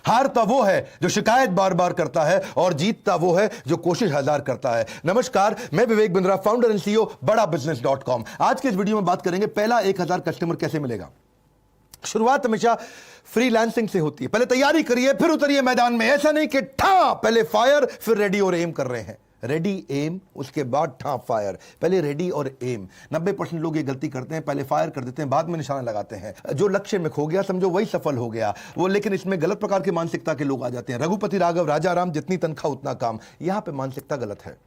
हारता वो है जो शिकायत बार बार करता है और जीतता वो है जो कोशिश हजार करता है। नमस्कार, मैं Vivek Bindra, founder and CEO बड़ाबिजनेस.com। आज के इस वीडियो में बात करेंगे पहला 1000 कस्टमर कैसे मिलेगा। शुरुआत हमेशा फ्रीलांसिंग से होती है। पहले तैयारी करिए फिर उतरिए मैदान में। ऐसा नहीं कि ठा पहले फायर फिर रेडी और एम कर रहे हैं। रेडी एम उसके बाद ठा फायर। पहले रेडी और एम। 90% लोग ये गलती करते हैं, पहले फायर कर देते हैं, बाद में निशाना लगाते हैं। जो लक्ष्य में खो गया समझो वही सफल हो गया वो। लेकिन इसमें गलत प्रकार की मानसिकता के लोग आ जाते हैं। रघुपति राघव राजा राम, जितनी तनख्वाह उतना काम। यहां पे मानसिकता गलत है।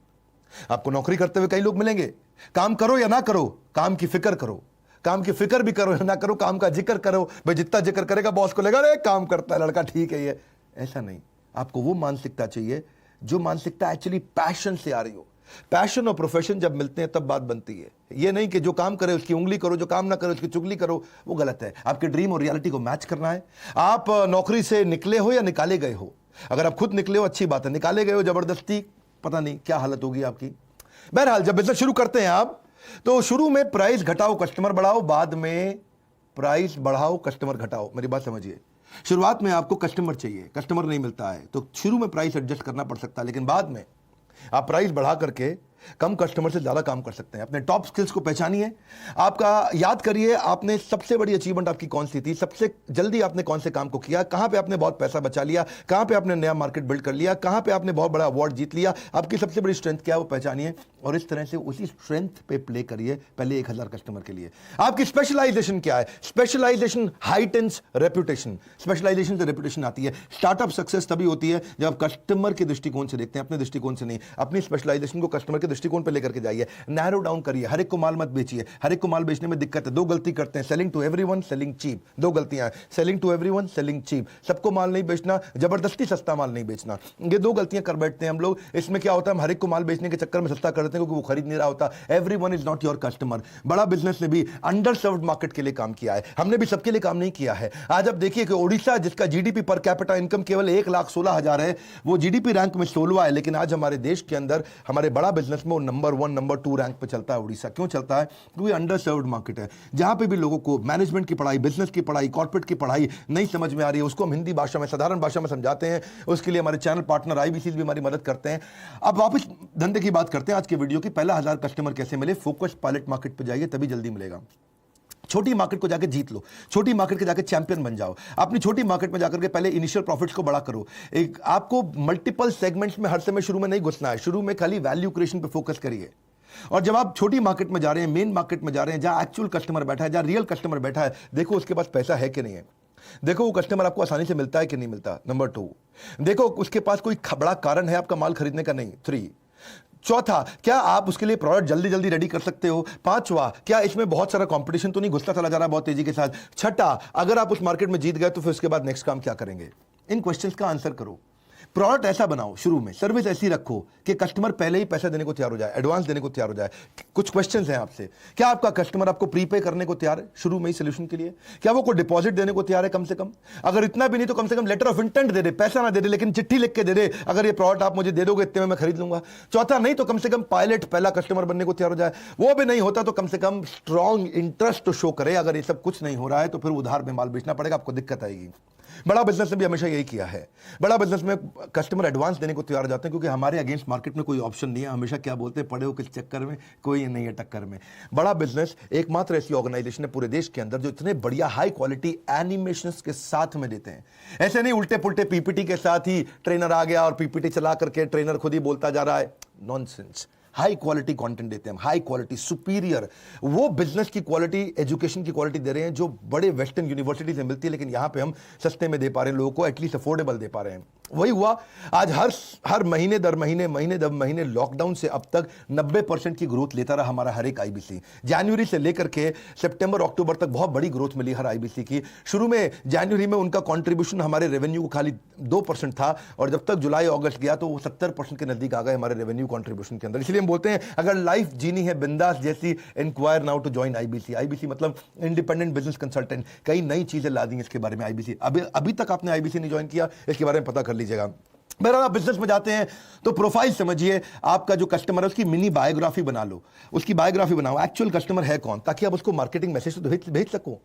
आपको नौकरी करते हुए कई लोग मिलेंगे। काम करो या ना करो, काम की फिक्र करो। काम की फिक्र भी करो या ना करो, काम का जिक्र करो। भाई जितना जिक्र करेगा बॉस को लगेगा अरे काम करता है लड़का, ठीक है ये। ऐसा नहीं, आपको वो मानसिकता चाहिए जो मानसिकता एक्चुअली पैशन से आ रही हो। पैशन और प्रोफेशन जब मिलते हैं तब बात बनती है। ये नहीं कि जो काम करे उसकी उंगली करो, जो काम ना करे उसकी चुगली करो, वो गलत है। आपके ड्रीम और रियलिटी को मैच करना है। आप नौकरी से निकले हो या निकाले गए हो। अगर आप खुद निकले हो अच्छी बात है, निकाले गए हो जबरदस्ती, पता नहीं क्या हालत होगी आपकी। बहरहाल जब बिजनेस शुरू करते हैं आप, तो शुरू में प्राइस घटाओ कस्टमर बढ़ाओ, बाद में प्राइस बढ़ाओ कस्टमर घटाओ। मेरी बात समझिए। शुरुआत में आपको कस्टमर चाहिए, कस्टमर नहीं मिलता है तो शुरू में प्राइस एडजस्ट करना पड़ सकता है, लेकिन बाद में आप प्राइस बढ़ा करके कम कस्टमर से ज्यादा काम कर सकते हैं। अपने टॉप स्किल्स को पहचानिए। आपका याद करिए आपने सबसे बड़ी अचीवमेंट आपकी कौन सी थी, सबसे जल्दी आपने कौन से काम को किया, कहां पे आपने बहुत पैसा बचा लिया, कहां पे आपने नया मार्केट बिल्ड कर लिया, कहां पे आपने बहुत बड़ा अवार्ड जीत लिया। आपकी सबसे बड़ी स्ट्रेंथ क्या है वो पहचानिए और इस तरह से उसी स्ट्रेंथ पे प्ले करिए पहले 1000 कस्टमर के लिए। आपकी स्पेशलाइजेशन क्या है? Specialisation heightens reputation. स्पेशलाइजेशन से रेपुटेशन आती है। स्टार्टअप सक्सेस तभी होती है जब आप कस्टमर के दृष्टिकोण से देखते हैं, अपने दृष्टिकोण से नहीं। अपनी स्पेशलाइजेशन को कस्टमर के दृष्टिकोण पे लेकर के जाइए। नैरो डाउन करिए। हर एक को माल मत बेचिए। हर एक को माल बेचने में दिक्कत है। दो गलती करते हैं, selling to everyone, selling cheap. दो गलतियां हैं, selling to everyone, selling cheap. सबको माल नहीं बेचना, जबरदस्ती सस्ता माल नहीं बेचना। ये दो गलतियां कर बैठते हैं हम लोग। इसमें क्या होता है, हम हर एक को माल बेचने के चक्कर में सस्ता कर देते हैं क्योंकि वो खरीद नहीं रहा होता। Everyone is not your customer. बड़ा बिजनेस ने भी अंडर सर्व्ड मार्केट के लिए काम किया है। हमने भी सबके लिए काम नहीं किया है। आज आप देखिए कि ओडिशा, जिसका जीडीपी पर कैपिटा इनकम केवल 1,16,000 है, वो जीडीपी रैंक में 16वां है, लेकिन आज हमारे देश के अंदर हमारे बड़ा बिजनेस में वो नंबर 1 नंबर 2 रैंक पे चलता है। उड़ीसा क्यों चलता है? क्योंकि अंडर सर्व्ड मार्केट है। जहां पे भी लोगों को मैनेजमेंट की पढ़ाई, बिजनेस की पढ़ाई, कॉर्पोरेट की पढ़ाई नहीं समझ में आ रही है, उसको हम हिंदी भाषा में, साधारण भाषा में समझाते हैं। उसके लिए हमारे चैनल पार्टनर आईबीसी भी हमारी मदद करते हैं। अब वापस धंधे की बात करते हैं आज के वीडियो की। पहला 1000 कस्टमर कैसे मिले? फोकस पायलट मार्केट पे जाइए, तभी जल्दी मिलेगा। छोटी मार्केट को जाकर जीत लो। छोटी मार्केट के जाकर चैंपियन बन जाओ। अपनी छोटी मार्केट में जाकर के पहले इनिशियल प्रॉफिट्स को बड़ा करो। एक आपको मल्टीपल सेगमेंट्स में हर समय शुरू में नहीं घुसना है। शुरू में खाली वैल्यू क्रिएशन पे फोकस करिए। और जब आप छोटी मार्केट में जा रहे हैं, मेन मार्केट में जा रहे हैं, जहां एक्चुअल कस्टमर बैठा है, जहां रियल कस्टमर बैठा है, देखो उसके पास पैसा है कि नहीं है। देखो वो कस्टमर आपको आसानी से मिलता है कि नहीं मिलता। नंबर 2, देखो उसके पास कोई बड़ा कारण है आपका माल खरीदने का नहीं। 3, चौथा, क्या आप उसके लिए प्रोडक्ट जल्दी जल्दी रेडी कर सकते हो। 5वां, क्या इसमें बहुत सारा कंपटीशन तो नहीं घुसता चला जा रहा है बहुत तेजी के साथ। 6ठा, अगर आप उस मार्केट में जीत गए तो फिर उसके बाद नेक्स्ट काम क्या करेंगे। इन क्वेश्चंस का आंसर करो। प्रोडक्ट ऐसा बनाओ, शुरू में सर्विस ऐसी रखो कि कस्टमर पहले ही पैसा देने को तैयार हो जाए, एडवांस देने को तैयार हो जाए। कुछ क्वेश्चंस हैं आपसे। क्या आपका कस्टमर आपको प्रीपे करने को तैयार है शुरू में ही सोल्यूशन के लिए? क्या वो कोई डिपॉजिट देने को तैयार है कम से कम? अगर इतना भी नहीं तो कम से कम लेटर ऑफ इंटेंट दे दे। पैसा ना दे दे लेकिन चिट्ठी लिख के दे दे, अगर ये प्रोडक्ट आप मुझे दे दोगे इतने में मैं खरीद लूंगा। चौथा, नहीं तो कम से कम पायलट पहला कस्टमर बनने को तैयार हो जाए। वो भी नहीं होता तो कम से कम स्ट्रॉन्ग इंटरेस्ट तो शो करे। अगर ये सब कुछ नहीं हो रहा है तो फिर उधार में माल बेचना पड़ेगा, आपको दिक्कत आएगी। बड़ा बिजनेस ने भी हमेशा यही किया है। बड़ा बिजनेस में कस्टमर एडवांस देने को तैयार हो जाते हैं क्योंकि हमारे अगेंस्ट मार्केट में कोई ऑप्शन नहीं है। हमेशा क्या बोलते हैं, पड़े हो किस चक्कर में, कोई नहीं है टक्कर में। बड़ा बिजनेस एकमात्र ऐसी ऑर्गेनाइजेशन है पूरे देश के अंदर जो इतने बढ़िया हाई क्वालिटी एनिमेशंस के साथ में देते हैं। ऐसे नहीं उल्टे पुल्टे पीपीटी के साथ ही ट्रेनर आ गया और पीपीटी चला करके ट्रेनर खुद ही बोलता जा रहा है। नॉनसेंस। हाई क्वालिटी कंटेंट देते हैं, हाई क्वालिटी, सुपीरियर। वो बिजनेस की क्वालिटी, एजुकेशन की क्वालिटी दे रहे हैं जो बड़े वेस्टर्न यूनिवर्सिटी से मिलती है, लेकिन यहां पे हम सस्ते में दे पा रहे हैं लोगों को, एटलीस्ट अफोर्डेबल दे पा रहे हैं। वही हुआ आज हर महीने दर महीने लॉकडाउन से अब तक 90% की ग्रोथ लेता रहा हमारा हर एक आईबीसी। जनवरी से लेकर के सितंबर अक्टूबर तक बहुत बड़ी ग्रोथ मिली हर आईबीसी की। शुरू में जनवरी में उनका कंट्रीब्यूशन हमारे रेवेन्यू को खाली 2% था और जब तक जुलाई अगस्त गया तो वो 70% के नजदीक आ गए हमारे रेवेन्यू कंट्रीब्यूशन के अंदर। इसलिए हम बोलते हैं अगर लाइफ जीनी है बिंदास जैसी, enquire now to join IBC. IBC मतलब इंडिपेंडेंट बिजनेस कंसल्टेंट। कई नई चीजें ला दी इसके बारे में आईबीसी। अभी तक आपने आईबीसी नहीं ज्वाइन किया, इसके बारे में पता कर लीजिएगा। बहरहाल आप बिजनेस में जाते हैं तो प्रोफाइल समझिए। आपका जो कस्टमर है उसकी मिनी बायोग्राफी बना लो, उसकी बायोग्राफी बनाओ। एक्चुअल कस्टमर है कौन, ताकि आप उसको मार्केटिंग मैसेज तो भेज सको।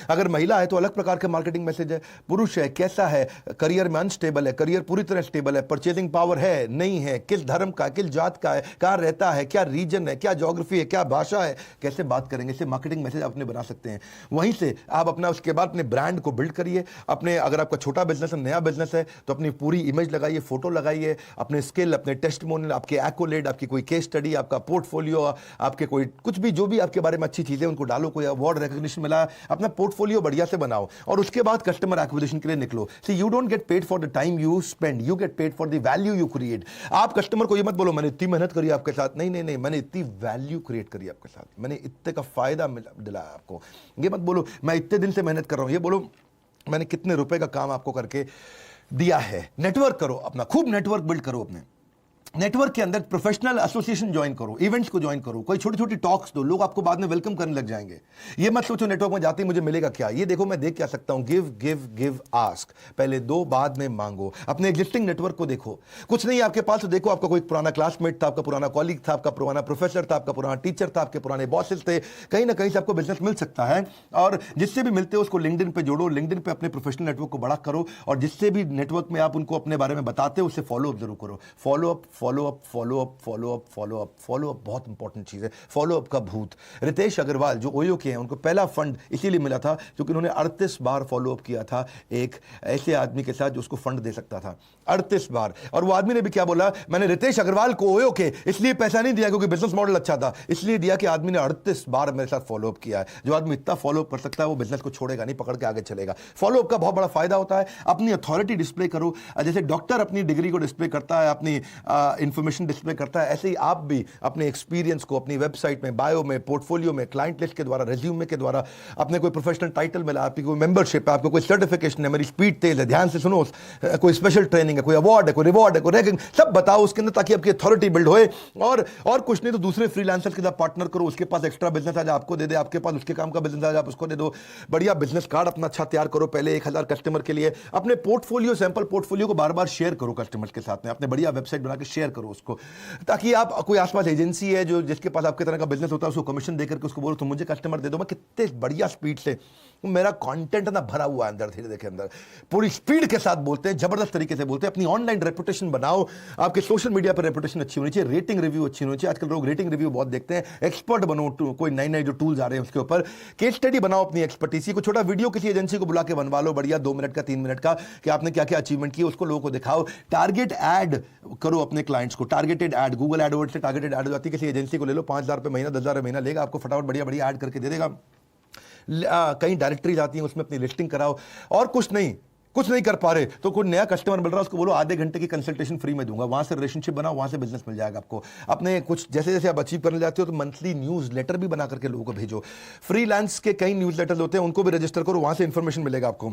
अगर महिला है तो अलग प्रकार के मार्केटिंग मैसेज है, पुरुष है कैसा है, करियर में अनस्टेबल है, करियर पूरी तरह स्टेबल है, परचेजिंग पावर है नहीं है, किस धर्म का, किस जात का है, कहाँ रहता है, क्या रीजन है, क्या ज्योग्राफी है, क्या भाषा है, कैसे बात करेंगे, इससे मार्केटिंग मैसेज अपने बना सकते हैं। वहीं से आप अपना उसके बाद अपने ब्रांड को बिल्ड करिए। अपने अगर आपका छोटा बिजनेस है, नया बिजनेस है, तो अपनी पूरी इमेज लगाइए, फोटो लगाइए, अपने स्किल, अपने टेस्टिमोनियल, आपके एक्कोलेड, आपकी कोई केस स्टडी, आपका पोर्टफोलियो, आपके कोई कुछ भी जो भी आपके बारे में अच्छी चीजें उनको डालो, कोई अवार्ड रिकॉग्निशन मिला, अपना पोर्टफोलियो बढ़िया से बनाओ और उसके बाद कस्टमर एक्विजिशन के लिए निकलो। See you don't get paid for the time you spend, you get paid for the value you create. आप कस्टमर को ये मत बोलो मैंने इतनी मेहनत करी आपके साथ, नहीं नहीं नहीं, मैंने इतनी वैल्यू क्रिएट करी आपके साथ, मैंने इतने का फायदा दिलाया आपको। ये मत बोलो मैं इतने दिन से मेहनत कर रहा हूं, ये बोलो मैंने कितने रुपए का काम आपको करके दिया है। नेटवर्क करो अपना, खूब नेटवर्क बिल्ड करो अपने। नेटवर्क के अंदर प्रोफेशनल एसोसिएशन ज्वाइन करो, इवेंट्स को ज्वाइन करो, कोई छोटी छोटी टॉक्स दो, लोग आपको बाद में वेलकम करने लग जाएंगे। ये मत सोचो नेटवर्क में जाते ही मुझे मिलेगा क्या, ये देखो मैं देख क्या सकता हूं। गिव गिव गिव आस्क, पहले दो बाद में मांगो। अपने एग्जिस्टिंग नेटवर्क को देखो, कुछ नहीं आपके पास तो देखो आपका कोई पुराना क्लासमेट था, आपका पुराना कॉलीग था, आपका पुराना प्रोफेसर था, आपका पुराना टीचर था, आपके पुराने बॉसेस थे, कहीं ना कहीं से आपको बिजनेस मिल सकता है। और जिससे भी मिलते हो उसको लिंक्डइन पे जोड़ो, लिंक्डइन पे अपने प्रोफेशनल नेटवर्क को बड़ा करो और जिससे भी नेटवर्क में आप उनको अपने बारे में बताते हो उससे फॉलो अप जरूर करो। Follow up follow up follow up follow up follow up follow up बहुत इंपॉर्टेंट चीज है। फॉलो अप का भूत। रितेश अग्रवाल जो ओयो के हैं, उनको पहला फंड इसीलिए मिला था क्योंकि उन्होंने 38 बार फॉलो अप किया था एक ऐसे आदमी के साथ जो उसको फंड दे सकता था, 38 बार। और वो आदमी ने भी क्या बोला, मैंने रितेश अग्रवाल को ओयो के इसलिए पैसा नहीं दिया क्योंकि बिजनेस मॉडल अच्छा था, इसलिए दिया कि आदमी ने 38 बार मेरे साथ फॉलो अप किया है। जो आदमी इतना फॉलो अप कर सकता है वो बिजनेस को छोड़ेगा नहीं, पकड़ के आगे चलेगा। फॉलो अप का बहुत बड़ा फायदा होता है। अपनी अथॉरिटी डिस्प्ले करो, जैसे डॉक्टर अपनी डिग्री को डिस्प्ले करता है, अपनी इंफॉर्मेशन डिस्प्ले करता है, ऐसे ही आप भी अपने एक्सपीरियंस को अपनी वेबसाइट में, बायो में, पोर्टफोलियो में, क्लाइंट लिस्ट के द्वारा, रेज्यूमे के द्वारा, अपने कोई प्रोफेशनल टाइटल मिला, आपकी कोई मेंबरशिप है, आपको कोई सर्टिफिकेशन है, मेरी स्पीड तेज है, ध्यान से सुनो, कोई स्पेशल ट्रेनिंग है, कोई अवार्ड है, कोई रिवॉर्ड है, कोई रैंकिंग, सब बताओ उसके अंदर ताकि आपकी अथॉरिटी बिल्ड होए। और कुछ नहीं तो दूसरे फ्रीलांसर के साथ पार्टनर करो, उसके पास एक्स्ट्रा बिजनेस आज आपको दे दे, आपके पास उसके काम का बिजनेस आज आप उसको दे दो। बढ़िया बिजनेस कार्ड अपना अच्छा तैयार करो पहले 1000 कस्टमर के लिए। अपने पोर्टफोलियो, सैंपल पोर्टफोलियो को बार बार शेयर करो कस्टमर्स के साथ में, अपने बढ़िया वेबसाइट बना के शेयर करो उसको, ताकि आप कोई आसपास एजेंसी है जो जिसके पास आपके तरह का बिजनेस होता है उसको कमीशन देकर के उसको बोलो तुम मुझे कस्टमर दे दो, मैं कितने बढ़िया स्पीड से, मेरा कंटेंट ना भरा हुआ है अंदर, धीरे के अंदर पूरी स्पीड के साथ बोलते हैं, जबरदस्त तरीके से बोलते हैं। अपनी ऑनलाइन रेपुटेशन बनाओ, आपके सोशल मीडिया पर रेपुटेशन अच्छी होनी चाहिए, रेटिंग रिव्यू अच्छी होनी चाहिए। आजकल लोग रेटिंग रिव्यू बहुत देखते हैं। एक्सपर्ट बनो, कोई नए नए जो टूल्स आ रहे हैं उसके ऊपर केस स्टडी बनाओ, अपनी एक्सपर्टीसी को छोटा वीडियो किसी एजेंसी को बुला के बनवा लो, बढ़िया 2 मिनट का 3 मिनट का, कि आपने क्या क्या अचीवमेंट किया उसको लोगों को दिखाओ। टारगेट ऐड करो अपने क्लाइंट्स को, टारगेटेड ऐड, गूगल एडवर्ड से टारगेटेड ऐड हो जाती है। किसी एजेंसी को ले लो, 5000 रुपये महीना, 10,000 महीना लेगा, आपको फटाफट बढ़िया बढ़िया ऐड करके दे देगा। कई डायरेक्टरीज आती हैं उसमें अपनी लिस्टिंग कराओ। और कुछ नहीं कर पा रहे तो कोई नया कस्टमर मिल रहा है उसको बोलो आधे घंटे की कंसल्टेशन फ्री में दूंगा, वहां से रिलेशनशिप बनाओ, वहां से बिजनेस मिल जाएगा आपको। अपने कुछ जैसे जैसे आप अचीव करने जाते हो तो मंथली न्यूज लेटर भी बना करके लोगों को भेजो। फ्रीलांस के कई न्यूज लेटर्स होते हैं, उनको भी रजिस्टर करो, वहां से इंफॉर्मेशन मिलेगा आपको।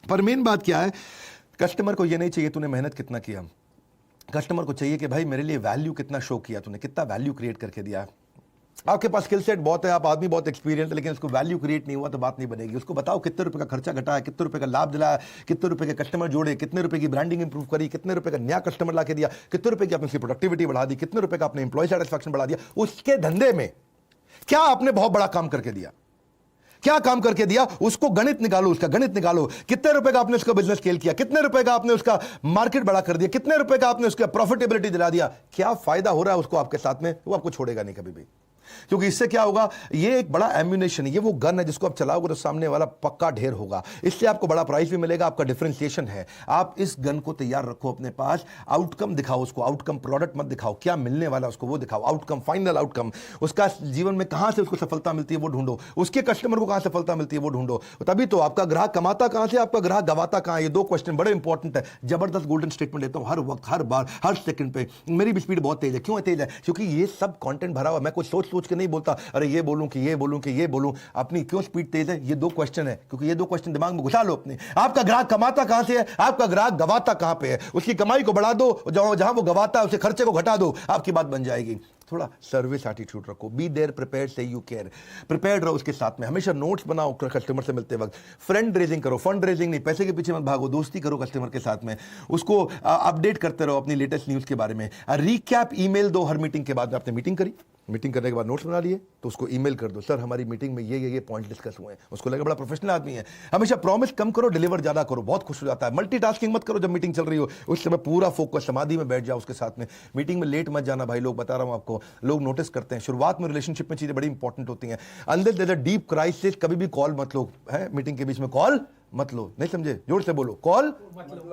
पर मेन बात क्या है, कस्टमर को यह नहीं चाहिए तूने मेहनत कितना किया, कस्टमर को चाहिए कि भाई मेरे लिए वैल्यू कितना शो किया तूने, कितना वैल्यू क्रिएट करके दिया। आपके पास स्किल सेट बहुत है, आप आदमी बहुत एक्सपीरियंस है, लेकिन उसको वैल्यू क्रिएट नहीं हुआ तो बात नहीं बनेगी। उसको बताओ कितने रुपए का खर्चा घटाया, कितने रुपए का लाभ दिलाया, कितने रुपए के कस्टमर जोड़े, कितने रुपए की ब्रांडिंग इंप्रूव करी, कितने रुपए का नया कस्टमर ला के दिया, कितने रुपए की आपने उसकी प्रोडक्टिविटी बढ़ा दी, कितने रुपए का आपने एम्प्लॉय सेटिस्फैक्शन बढ़ा दिया। उसके धंधे में क्या आपने बहुत बड़ा काम करके दिया, क्या काम करके दिया, उसको गणित निकालो, उसका गणित निकालो। कितने रुपए का आपने उसका बिजनेस स्केल किया, कितने रुपए का आपने उसका मार्केट बड़ा कर दिया, कितने रुपए का आपने उसका प्रॉफिटेबिलिटी दिला दिया, क्या फायदा हो रहा है उसको आपके साथ में, वो आपको छोड़ेगा नहीं कभी भी। क्योंकि इससे क्या होगा, ये एक बड़ा एम्यूनेशन है, ये वो गन है जिसको आप चलाओगे तो सामने वाला पक्का ढेर होगा। इससे आपको बड़ा प्राइस भी मिलेगा, आपका डिफरेंशिएशन है। आप इस गन को तैयार रखो अपने पास, आउटकम दिखाओ उसको, आउटकम प्रोडक्ट मत दिखाओ, क्या मिलने वाला उसको वो दिखाओ, आउटकम, फाइनल आउटकम, उसका जीवन में कहां से उसको सफलता मिलती है वो ढूंढो, उसके कस्टमर को कहां सफलता मिलती है वो ढूंढो। तभी तो आपका ग्राहक कमाता कहां से, आपका ग्राहक गवाता कहां, ये 2 क्वेश्चन बड़े इंपॉर्टेंट है। जबरदस्त गोल्डन स्टेटमेंट देता हूं हर वक्त, हर बार, हर सेकंड पे। मेरी भी स्पीड बहुत तेज है, क्यों है तेज है, क्योंकि ये सब कंटेंट भरा हुआ, मैं कुछ सोच के नहीं बोलता अरे ये बोलूं कि ये बोलूं कि ये बोलूं। अपनी क्यों स्पीड तेज है, ये 2 क्वेश्चन है, क्योंकि ये 2 क्वेश्चन दिमाग में घुसा लो अपने। आपका ग्राहक कमाता कहां से है, आपका ग्राहक गवाता कहां पे है, उसकी कमाई को बढ़ा दो, जहां वो गवाता है उसके खर्चे को घटा दो, आपकी बात बन जाएगी। थोड़ा सर्विस एटीट्यूड रखो, बी देयर प्रिपेयर्ड से यू केयर, प्रिपेयर्ड रहो उसके साथ में। हमेशा नोट्स बनाओ कस्टमर से मिलते वक्त, फ्रेंड रेजिंग करो, फंड रेजिंग नहीं, पैसे के पीछे मत भागो, दोस्ती करो कस्टमर के साथ में, उसको अपडेट करते रहो अपनी लेटेस्ट न्यूज के बारे में। रिकैप ईमेल दो हर मीटिंग के बाद। आपने मीटिंग करी, मीटिंग करने के बाद नोट्स बना लिए तो उसको ईमेल कर दो, सर हमारी मीटिंग में ये पॉइंट डिस्कस हुए हैं। उसको लगे बड़ा प्रोफेशनल आदमी है। हमेशा प्रॉमिस कम करो, डिलीवर ज्यादा करो, बहुत खुश हो जाता है। मल्टीटास्किंग मत करो, जब मीटिंग चल रही हो उस समय पूरा फोकस समाधि में बैठ जाओ उसके साथ में। मीटिंग में लेट मत जाना भाई लोग, बता रहा हूं आपको, लोग नोटिस करते हैं। शुरुआत में रिलेशनशिप में चीजें बड़ी इंपॉर्टेंट होती हैं। अंदर देयर अ डीप क्राइसिस, कभी भी कॉल मत लो है, मीटिंग के बीच में कॉल मत लो। नहीं समझे, जोर से बोलो, कॉल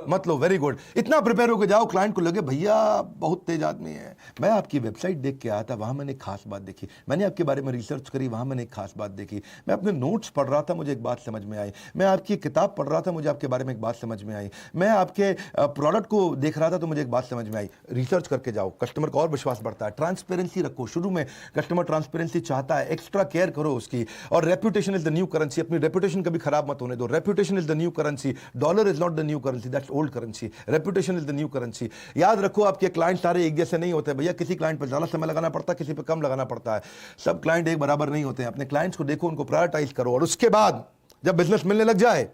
मत लो। Very good. इतना प्रिपेयर होकर जाओ, क्लाइंट को लगे भैया बहुत तेज आदमी है, मैं आपकी वेबसाइट देख के आया था, वहां मैंने एक खास बात देखी, मैंने आपके बारे में रिसर्च करी, वहां मैंने एक खास बात देखी, मैं अपने नोट्स पढ़ रहा था, मुझे एक बात समझ में आई, मैं आपकी किताब पढ़ रहा था, मुझे आपके बारे में एक बात समझ में आई, मैं आपके प्रोडक्ट को देख रहा था तो मुझे एक बात समझ में आई। रिसर्च करके जाओ, कस्टमर का और विश्वास बढ़ता है। ट्रांसपेरेंसी रखो, शुरू में कस्टमर ट्रांसपेरेंसी चाहता है, एक्स्ट्रा केयर करो उसकी। और reputation is the new currency, अपनी रेपुटेशन कभी खराब मत होने दो। Reputation is the new currency, dollar is not the new currency, that's old currency. Reputation is the new currency. याद रखो आपके क्लाइंट सारे एक जैसे नहीं होते भैया, किसी क्लाइंट पर ज्यादा समय लगाना पड़ता है, किसी पर कम लगाना पड़ता है। सब क्लाइंट एक बराबर नहीं होते हैं। अपने क्लाइंट्स को देखो, उनको प्रायोरिटाइज करो, और उसके बाद जब बिजनेस मिलने लग जाए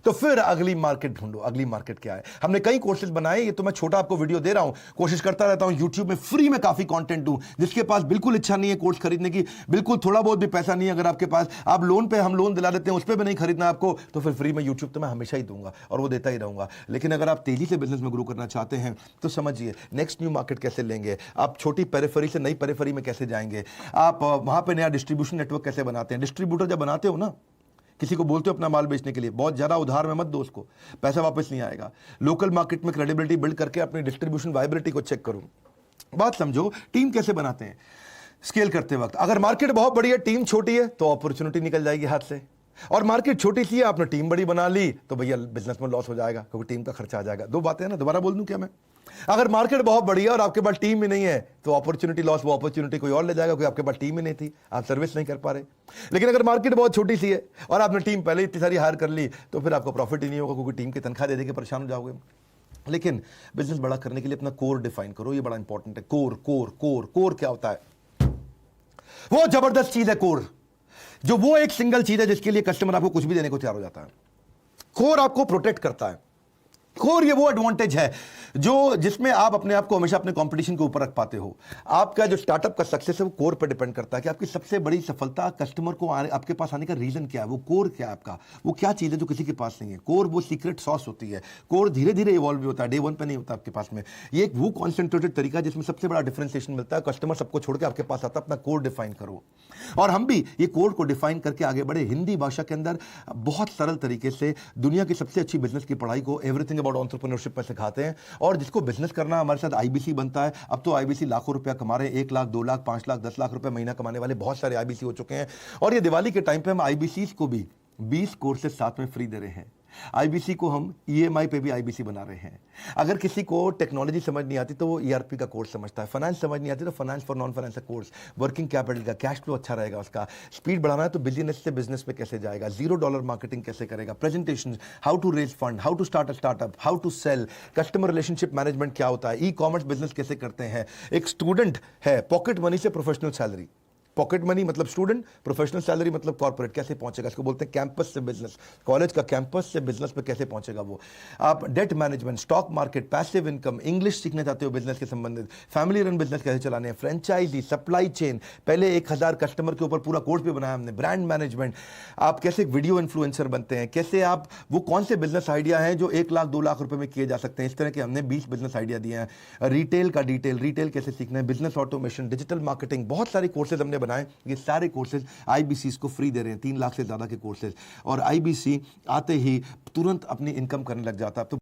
तो फिर अगली मार्केट ढूंढो। अगली मार्केट क्या है? हमने कई कोर्सेज बनाए, ये तो मैं छोटा आपको वीडियो दे रहा हूं, कोशिश करता रहता हूं यूट्यूब में फ्री में काफी कंटेंट दूं। जिसके पास बिल्कुल इच्छा नहीं है कोर्स खरीदने की, बिल्कुल थोड़ा बहुत भी पैसा नहीं है अगर आपके पास, आप लोन पे, हम लोन दिला देते हैं, उस पर भी नहीं खरीदना आपको, तो फिर फ्री में यूट्यूब तो मैं हमेशा ही दूंगा और वो देता ही रहूंगा। लेकिन अगर आप तेजी से बिजनेस में ग्रो करना चाहते हैं तो समझिए नेक्स्ट न्यू मार्केट कैसे लेंगे आप, छोटी पेरिफेरी से नई पेरिफेरी में कैसे जाएंगे आप, वहां पे नया डिस्ट्रीब्यूशन नेटवर्क कैसे बनाते हैं। डिस्ट्रीब्यूटर जब बनाते हो ना, किसी को बोलते हो अपना माल बेचने के लिए, बहुत ज्यादा उधार में मत दो उसको, पैसा वापस नहीं आएगा। लोकल मार्केट में क्रेडिबिलिटी बिल्ड करके अपनी डिस्ट्रीब्यूशन वाइबिलिटी को चेक करो। बात समझो, टीम कैसे बनाते हैं स्केल करते वक्त। अगर मार्केट बहुत बड़ी है, टीम छोटी है, तो अपॉर्चुनिटी निकल जाएगी हाथ से। और मार्केट छोटी सी है, आपने टीम बड़ी बना ली तो भैया बिजनेस में लॉस हो जाएगा, क्योंकि टीम का खर्चा आ जाएगा। दो बातें हैं ना, दोबारा बोल दूं क्या मैं? अगर मार्केट बहुत बड़ी है और आपके पास टीम ही नहीं है तो अपॉर्चुनिटी लॉस, वो अपॉर्चुनिटी कोई और ले जाएगा, क्योंकि आपके पास टीम ही नहीं थी, आप सर्विस नहीं कर पा रहे। लेकिन अगर मार्केट बहुत छोटी सी है और आपने टीम पहले इतनी सारी हायर कर ली तो फिर आपको प्रॉफिट ही नहीं होगा, क्योंकि टीम की तनख्वाह दे के परेशान हो जाओगे। लेकिन बिजनेस बड़ा करने के लिए अपना कोर डिफाइन करो, ये बड़ा इंपॉर्टेंट है। कोर कोर कोर कोर क्या होता है? वो जबरदस्त चीज है कोर, जो वो एक सिंगल चीज है जिसके लिए कस्टमर आपको कुछ भी देने को तैयार हो जाता है। कोर आपको प्रोटेक्ट करता है। कोर ये वो एडवांटेज है जो जिसमें आप अपने आप को हमेशा अपने कंपटीशन के ऊपर रख पाते हो। आपका जो स्टार्टअप का सक्सेस है वो कोर पर डिपेंड करता है कि आपकी सबसे बड़ी सफलता, कस्टमर को आपके पास आने का रीजन क्या है, वो कोर क्या है आपका, वो क्या चीज है जो किसी के पास नहीं है। कोर वो सीक्रेट सॉस होती है। कोर धीरे धीरे इवॉल्व भी होता है, डे वन पे नहीं होता आपके पास में। ये एक वो कॉन्सेंट्रेटेड तरीका है जिसमें सबसे बड़ा डिफरेंशिएशन मिलता है। कस्टमर सबको छोड़ के आपके पास आता है, अपना कोर डिफाइन करो। और हम भी ये कोर को डिफाइन करके आगे बढ़े। हिंदी भाषा के अंदर बहुत सरल तरीके से दुनिया की सबसे अच्छी बिजनेस की पढ़ाई को एवरीथिंग अबाउट एंटरप्रेन्योरशिप में सिखाते हैं। और जिसको बिजनेस करना, हमारे साथ आईबीसी बनता है। अब तो आईबीसी लाखों रुपया कमा रहे हैं, 1 लाख 2 लाख 5 लाख 10 लाख रुपए महीना कमाने वाले बहुत सारे आईबीसी हो चुके हैं। और ये दिवाली के टाइम पे हम आईबीसी को भी 20 कोर्सेज साथ में फ्री दे रहे हैं। आईबीसी को हम ईएमआई पे भी आईबीसी बना रहे हैं। अगर किसी को टेक्नोलॉजी समझ नहीं आती तो वो ईआरपी का कोर्स समझता है, फाइनेंस समझ नहीं आती तो फाइनेंस फॉर नॉन फाइनेंस का कोर्स, वर्किंग कैपिटल का, कैश फ्लो अच्छा रहेगा उसका, स्पीड बढ़ाना है तो बिजनेस से बिजनेस पे कैसे जाएगा, $0 मार्केटिंग कैसे करेगा, presentation, how to raise fund, how to start a startup, how to sell, customer relationship management क्या होता है, ई कॉमर्स बिजनेस कैसे करते हैं। एक स्टूडेंट है, पॉकेट मनी से प्रोफेशनल सैलरी, पॉकेट मनी मतलब स्टूडेंट, प्रोफेशनल सैलरी मतलब कॉर्पोरेट, कैसे पहुंचेगा, इसको बोलते हैं कैंपस से बिजनेस, कॉलेज का कैंपस से बिजनेस पे कैसे पहुंचेगा वो। आप debt management, stock market, passive income, English सीखना चाहते हो बिजनेस के संबंधित, फैमिली रन बिजनेस कैसे चलाने हैं, फ्रेंचाइजी, सप्लाई चेन, पहले 1000 कस्टमर के ऊपर पूरा कोर्स भी बनाया हमने, ब्रांड मैनेजमेंट, आप कैसे वीडियो इन्फ्लुएंसर बनते हैं, कैसे आप वो कौन से बिजनेस आइडिया हैं जो 1 लाख 2 लाख रुपए में किए जा सकते हैं। इस तरह के हमने 20 बिजनेस आइडिया दिए हैं। रिटेल का डिटेल, रिटेल कैसे सीखना है, बिजनेस ऑटोमेशन, डिजिटल मार्केटिंग, बहुत सारे कोर्सेज हमने बनाए। ये सारे कोर्सेज आईबीसी को फ्री दे रहे हैं, 3 लाख से ज्यादा के कोर्सेज। और आईबीसी आते ही तुरंत अपनी इनकम करने लग जाता है। तो